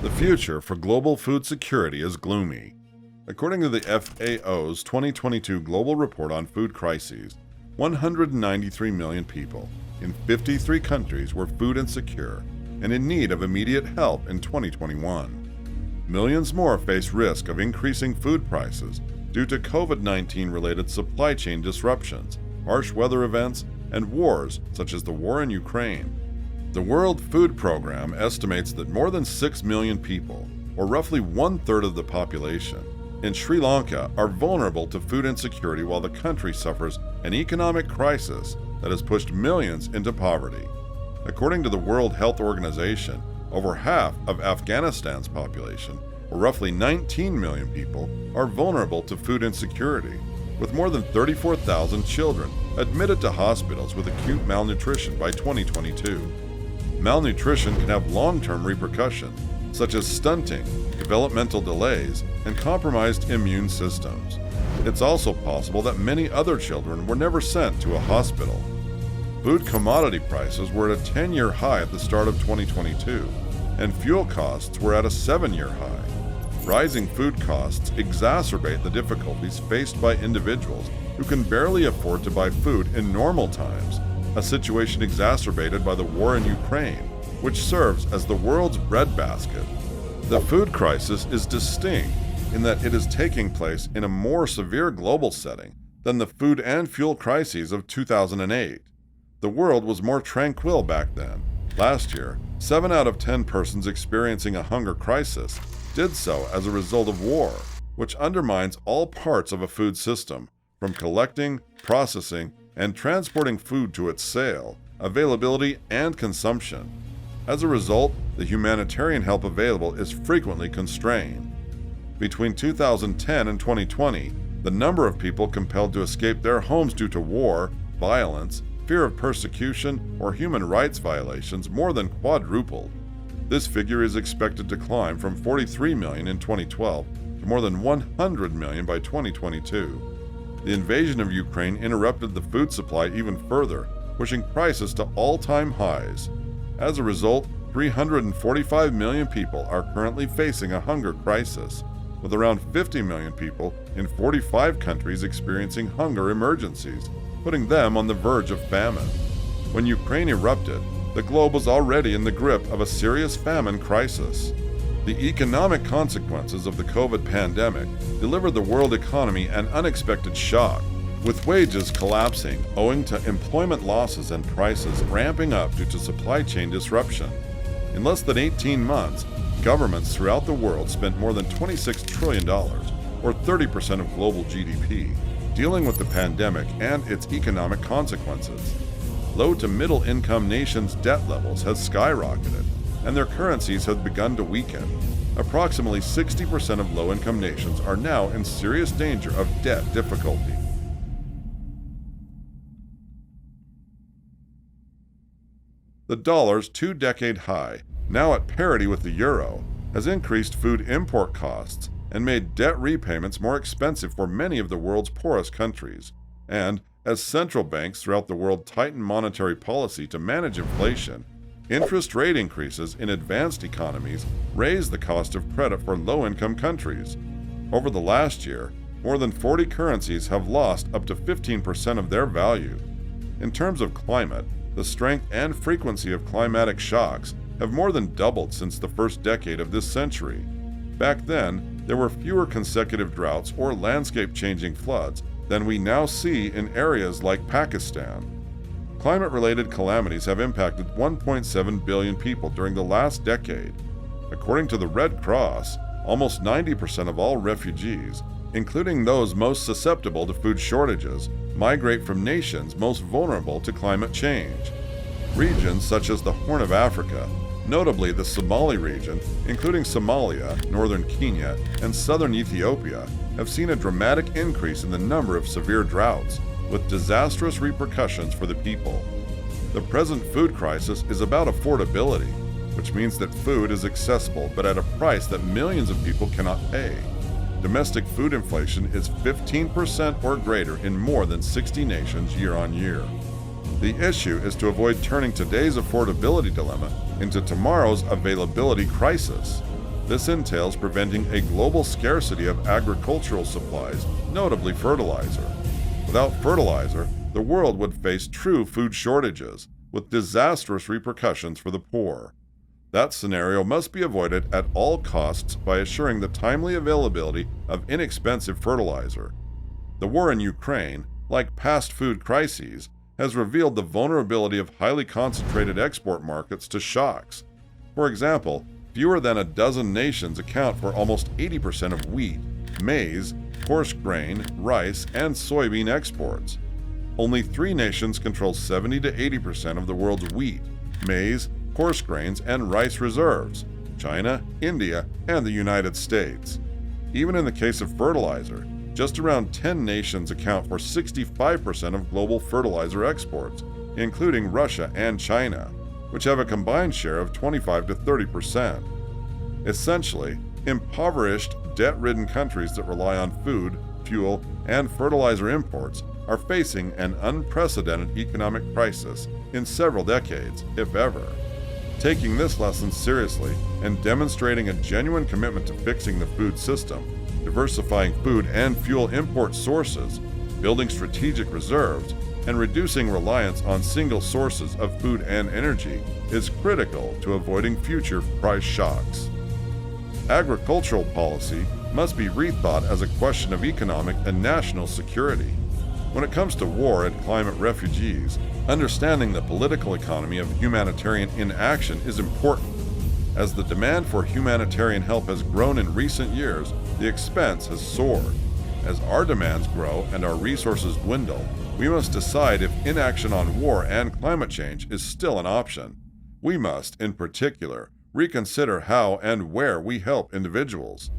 The future for global food security is gloomy. According to the FAO's 2022 Global Report on Food Crises, 193 million people in 53 countries were food insecure and in need of immediate help in 2021. Millions more face risk of increasing food prices due to COVID-19 related supply chain disruptions, harsh weather events, and wars such as the war in Ukraine. The World Food Program estimates that more than 6 million people, or roughly 1/3 of the population, in Sri Lanka are vulnerable to food insecurity while the country suffers an economic crisis that has pushed millions into poverty. According to the World Health Organization, over half of Afghanistan's population, or roughly 19 million people, are vulnerable to food insecurity, with more than 34,000 children admitted to hospitals with acute malnutrition by 2022. Malnutrition can have long-term repercussions, such as stunting, developmental delays, and compromised immune systems. It's also possible that many other children were never sent to a hospital. Food commodity prices were at a 10-year high at the start of 2022, and fuel costs were at a 7-year high. Rising food costs exacerbate the difficulties faced by individuals who can barely afford to buy food in normal times, a situation exacerbated by the war in Ukraine, which serves as the world's breadbasket. The food crisis is distinct in that it is taking place in a more severe global setting than the food and fuel crises of 2008. The world was more tranquil back then. Last year, 7 out of 10 persons experiencing a hunger crisis did so as a result of war, which undermines all parts of a food system, from collecting, processing, and transporting food to its sale, availability, and consumption. As a result, the humanitarian help available is frequently constrained. Between 2010 and 2020, the number of people compelled to escape their homes due to war, violence, fear of persecution, or human rights violations more than quadrupled. This figure is expected to climb from 43 million in 2012 to more than 100 million by 2022. The invasion of Ukraine interrupted the food supply even further, pushing prices to all-time highs. As a result, 345 million people are currently facing a hunger crisis, with around 50 million people in 45 countries experiencing hunger emergencies, putting them on the verge of famine. When Ukraine erupted, the globe was already in the grip of a serious famine crisis. The economic consequences of the COVID pandemic delivered the world economy an unexpected shock, with wages collapsing owing to employment losses and prices ramping up due to supply chain disruption. In less than 18 months, governments throughout the world spent more than $26 trillion, or 30% of global GDP, dealing with the pandemic and its economic consequences. Low to middle income nations' debt levels have skyrocketed, and their currencies have begun to weaken. Approximately 60% of low-income nations are now in serious danger of debt difficulty. The dollar's 2-decade high, now at parity with the euro, has increased food import costs and made debt repayments more expensive for many of the world's poorest countries. And as central banks throughout the world tighten monetary policy to manage inflation, interest rate increases in advanced economies raise the cost of credit for low-income countries. Over the last year, more than 40 currencies have lost up to 15% of their value. In terms of climate, the strength and frequency of climatic shocks have more than doubled since the first decade of this century. Back then, there were fewer consecutive droughts or landscape-changing floods than we now see in areas like Pakistan. Climate-related calamities have impacted 1.7 billion people during the last decade. According to the Red Cross, almost 90% of all refugees, including those most susceptible to food shortages, migrate from nations most vulnerable to climate change. Regions such as the Horn of Africa, notably the Somali region, including Somalia, northern Kenya, and southern Ethiopia, have seen a dramatic increase in the number of severe droughts, with disastrous repercussions for the people. The present food crisis is about affordability, which means that food is accessible but at a price that millions of people cannot pay. Domestic food inflation is 15% or greater in more than 60 nations year on year. The issue is to avoid turning today's affordability dilemma into tomorrow's availability crisis. This entails preventing a global scarcity of agricultural supplies, notably fertilizer. Without fertilizer, the world would face true food shortages, with disastrous repercussions for the poor. That scenario must be avoided at all costs by assuring the timely availability of inexpensive fertilizer. The war in Ukraine, like past food crises, has revealed the vulnerability of highly concentrated export markets to shocks. For example, fewer than a dozen nations account for almost 80% of wheat, maize, coarse grain, rice, and soybean exports. Only 3 nations control 70 to 80% of the world's wheat, maize, coarse grains, and rice reserves: China, India, and the United States. Even in the case of fertilizer, just around 10 nations account for 65% of global fertilizer exports, including Russia and China, which have a combined share of 25 to 30%. Essentially, impoverished, debt-ridden countries that rely on food, fuel, and fertilizer imports are facing an unprecedented economic crisis in several decades, if ever. Taking this lesson seriously and demonstrating a genuine commitment to fixing the food system, diversifying food and fuel import sources, building strategic reserves, and reducing reliance on single sources of food and energy is critical to avoiding future price shocks. Agricultural policy must be rethought as a question of economic and national security. When it comes to war and climate refugees, understanding the political economy of humanitarian inaction is important. As the demand for humanitarian help has grown in recent years, the expense has soared. As our demands grow and our resources dwindle, we must decide if inaction on war and climate change is still an option. We must, in particular, reconsider how and where we help individuals.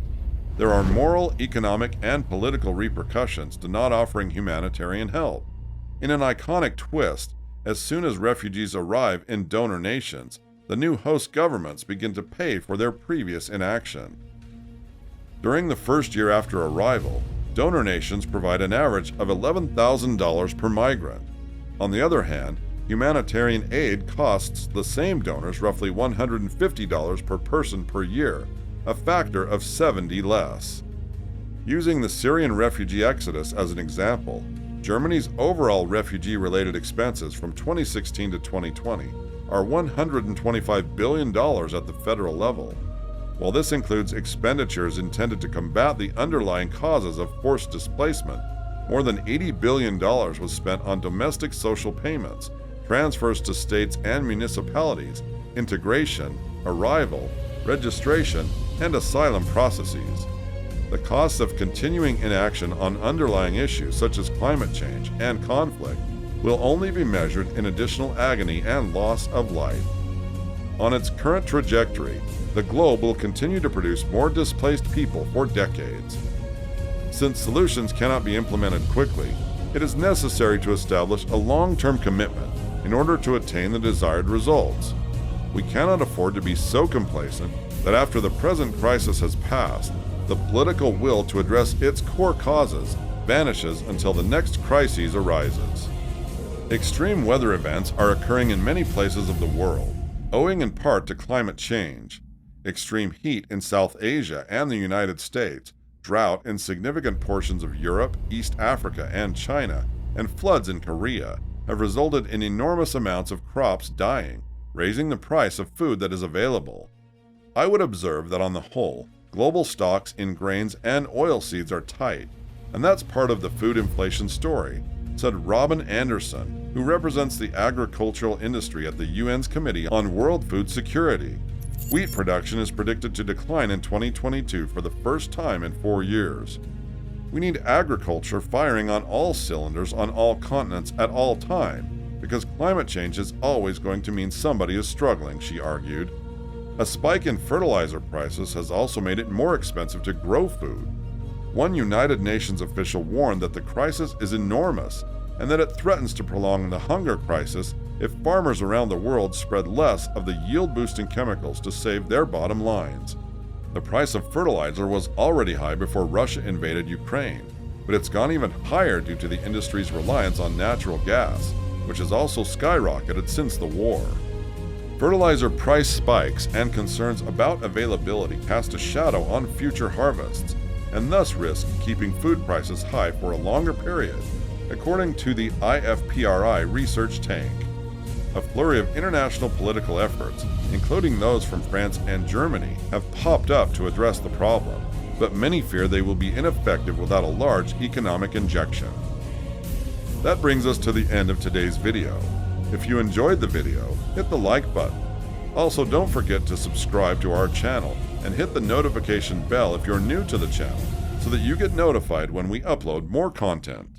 There are moral, economic, and political repercussions to not offering humanitarian help. In an iconic twist, as soon as refugees arrive in donor nations, the new host governments begin to pay for their previous inaction. During the first year after arrival, donor nations provide an average of $11,000 per migrant. On the other hand, humanitarian aid costs the same donors roughly $150 per person per year, a factor of 70 less. Using the Syrian refugee exodus as an example, Germany's overall refugee-related expenses from 2016 to 2020 are $125 billion at the federal level. While this includes expenditures intended to combat the underlying causes of forced displacement, more than $80 billion was spent on domestic social payments, transfers to states and municipalities, integration, arrival, registration, and asylum processes. The costs of continuing inaction on underlying issues such as climate change and conflict will only be measured in additional agony and loss of life. On its current trajectory, the globe will continue to produce more displaced people for decades. Since solutions cannot be implemented quickly, it is necessary to establish a long-term commitment in order to attain the desired results. We cannot afford to be so complacent that after the present crisis has passed, the political will to address its core causes vanishes until the next crisis arises. Extreme weather events are occurring in many places of the world, owing in part to climate change. Extreme heat in South Asia and the United States, drought in significant portions of Europe, East Africa, and China, and floods in Korea have resulted in enormous amounts of crops dying, raising the price of food that is available. I would observe that on the whole, global stocks in grains and oilseeds are tight, and that's part of the food inflation story, said Robin Anderson, who represents the agricultural industry at the UN's Committee on World Food Security. Wheat production is predicted to decline in 2022 for the first time in 4 years. We need agriculture firing on all cylinders on all continents at all time, because climate change is always going to mean somebody is struggling, she argued. A spike in fertilizer prices has also made it more expensive to grow food. One United Nations official warned that the crisis is enormous and that it threatens to prolong the hunger crisis if farmers around the world spread less of the yield-boosting chemicals to save their bottom lines. The price of fertilizer was already high before Russia invaded Ukraine, but it's gone even higher due to the industry's reliance on natural gas, which has also skyrocketed since the war. Fertilizer price spikes and concerns about availability cast a shadow on future harvests, and thus risk keeping food prices high for a longer period, according to the IFPRI research tank. A flurry of international political efforts, including those from France and Germany, have popped up to address the problem, but many fear they will be ineffective without a large economic injection. That brings us to the end of today's video. If you enjoyed the video, hit the like button. Also, don't forget to subscribe to our channel and hit the notification bell if you're new to the channel so that you get notified when we upload more content.